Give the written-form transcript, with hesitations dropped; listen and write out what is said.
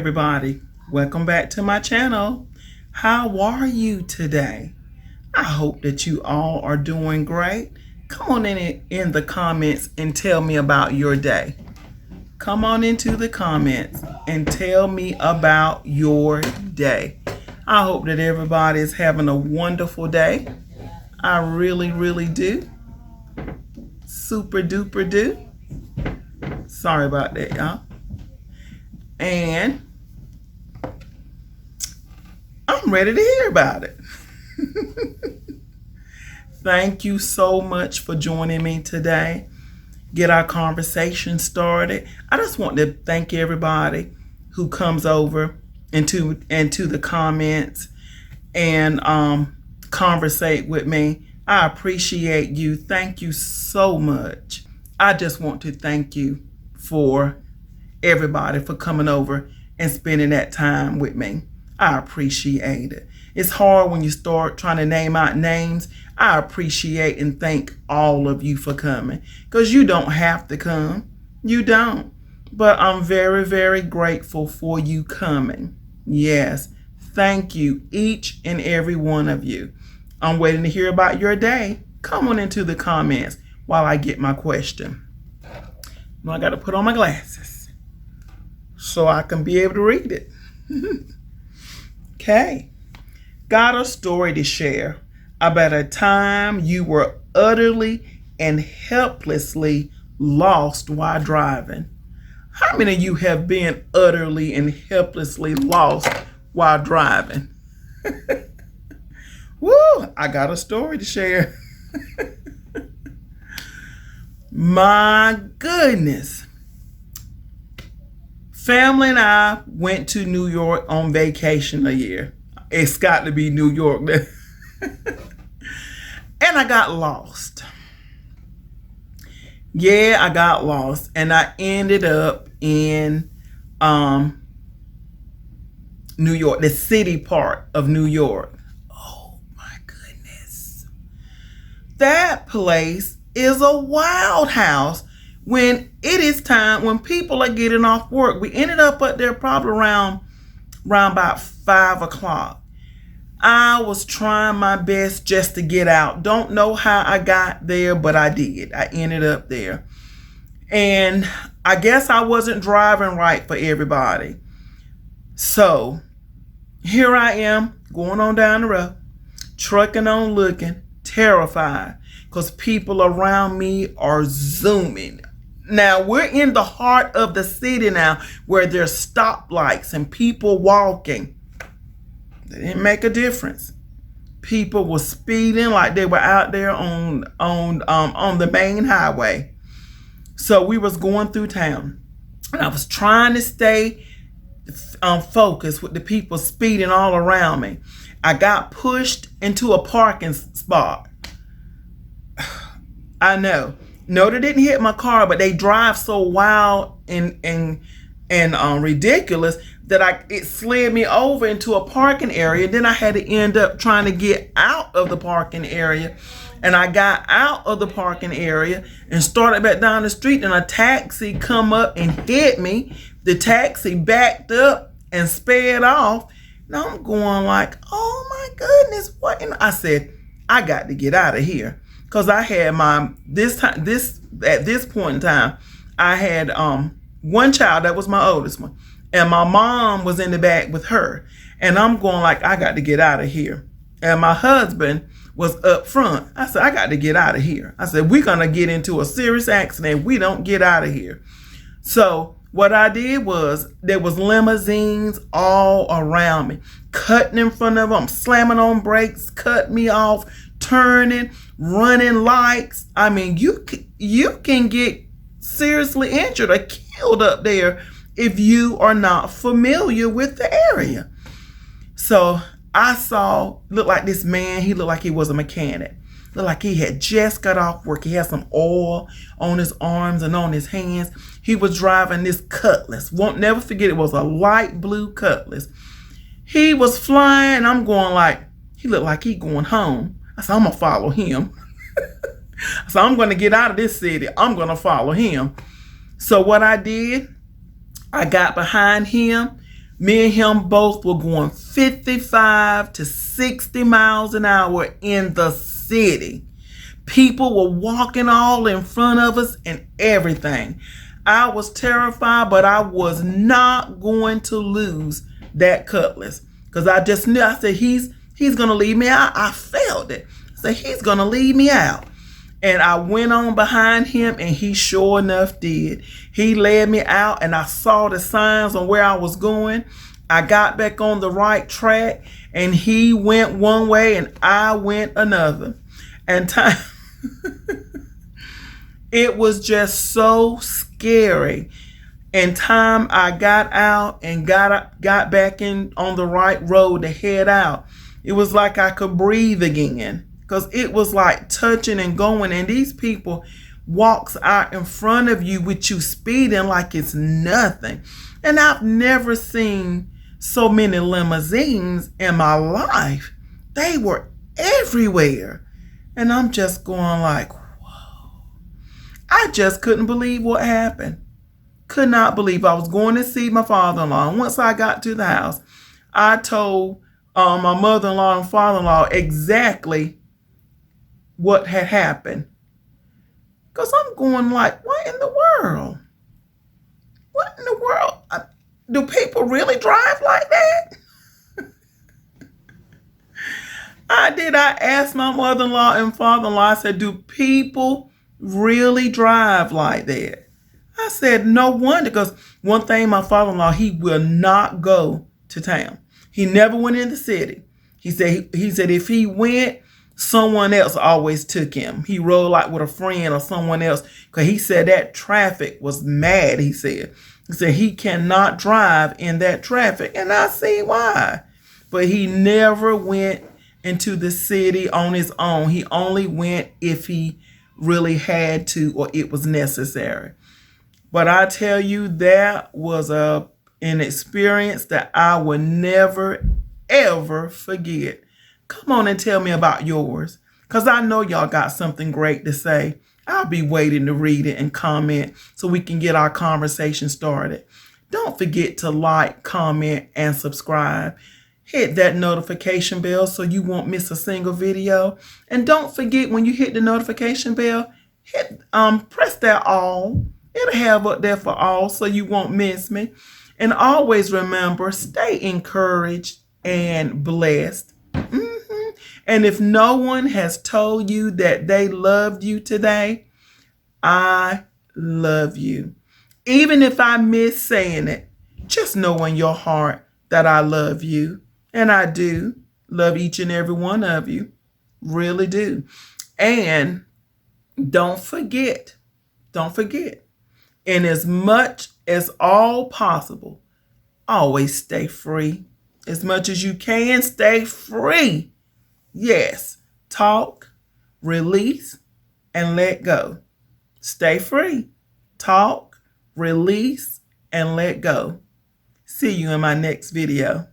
everybody. Welcome back to my channel. How are you today? I hope that you all are doing great. Come on in the comments and tell me about your day. Come on into the comments and tell me about your day. I hope that everybody is having a wonderful day. I really do. Super duper do. Sorry about that, y'all. And I'm ready to hear about it. Thank you so much for joining me today. Get our conversation started. I just want to thank everybody who comes over into the comments and conversate with me. I appreciate you. Thank you so much. I just want to thank you for everybody for coming over and spending that time with me. I appreciate it. It's hard when you start trying to name out names. I appreciate and thank all of you for coming, because you don't have to come. You don't. But I'm very grateful for you coming. Yes. Thank you, each and every one of you. I'm waiting to hear about your day. Come on into the comments while I get my question. Now I got to put on my glasses so I can be able to read it. Okay. Got a story to share about a time you were utterly and helplessly lost while driving. How many of you have been utterly and helplessly lost while driving? Woo! I got a story to share. My goodness. Family and I went to New York on vacation a year. It's got to be New York. And I got lost. Yeah, I got lost. And I ended up in New York, the city part of New York. Oh my goodness. That place is a wild house. When it is time, when people are getting off work, we ended up up there probably around about 5 o'clock. I was trying my best just to get out. Don't know how I got there, but I did. I ended up there. And I guess I wasn't driving right for everybody. So here I am going on down the road, trucking on looking, terrified, because people around me are zooming. Now, we're in the heart of the city now, where there's stoplights and people walking. They didn't make a difference. People were speeding like they were out there on the main highway. So we was going through town, and I was trying to stay focused with the people speeding all around me. I got pushed into a parking spot. I know. No, they didn't hit my car, but they drive so wild and ridiculous that it slid me over into a parking area. Then I had to end up trying to get out of the parking area. And I got out of the parking area and started back down the street, and a taxi come up and hit me. The taxi backed up and sped off. Now I'm going like, oh my goodness, what? And I said, I got to get out of here. Because I had at this point in time, I had one child that was my oldest one. And my mom was in the back with her. And I'm going like, I got to get out of here. And my husband was up front. I said, I got to get out of here. I said, we're going to get into a serious accident if we don't get out of here. So what I did was, there was limousines all around me, cutting in front of them, slamming on brakes, cut me off, turning, running lights. I mean, you can get seriously injured or killed up there if you are not familiar with the area. So I looked like this man, he looked like he was a mechanic. Looked like he had just got off work. He had some oil on his arms and on his hands. He was driving this Cutlass. Won't never forget, it was a light blue Cutlass. He was flying. I'm going like, he looked like he going home. I said, I'm going to follow him. So I'm going to get out of this city. I'm going to follow him. So what I did, I got behind him, Me and him both were going 55 to 60 miles an hour in the city. People were walking all in front of us and everything. I was terrified, but I was not going to lose that cutlass. Because I just knew, I said, he's going to lead me out. I felt it. I said, he's going to lead me out. And I went on behind him, and he sure enough did. He led me out, and I saw the signs on where I was going. I got back on the right track, and he went one way, and I went another. And time, it was just so scary. And time I got out and got back in on the right road to head out, it was like I could breathe again. Because it was like touching and going. And these people walks out in front of you with you speeding like it's nothing. And I've never seen so many limousines in my life. They were everywhere. And I'm just going like, whoa. I just couldn't believe what happened. Could not believe. I was going to see my father-in-law. And once I got to the house, I told my mother-in-law and father-in-law exactly what had happened. Because I'm going like, what in the world? What in the world? Do people really drive like that? I asked my mother-in-law and father-in-law, I said, do people really drive like that? I said, no wonder, because one thing, my father-in-law, he will not go to town. He never went in the city. He said if he went, someone else always took him. He rode like with a friend or someone else, because he said that traffic was mad, he said. He said he cannot drive in that traffic, and I see why. But he never went into the city on his own. He only went if he really had to or it was necessary. But I tell you, that was an experience that I will never, ever forget. Come on and tell me about yours, because I know y'all got something great to say. I'll be waiting to read it and comment so we can get our conversation started. Don't forget to like, comment, and subscribe. Hit that notification bell so you won't miss a single video. And don't forget, when you hit the notification bell, press that all. It'll have up there for all so you won't miss me. And always remember, stay encouraged and blessed. And if no one has told you that they loved you today, I love you. Even if I miss saying it, just know in your heart that I love you. And I do love each and every one of you. Really do. And don't forget, in as much as all possible, always stay free. As much as you can, stay free. Yes, talk, release, and let go. Stay free. Talk, release, and let go. See you in my next video.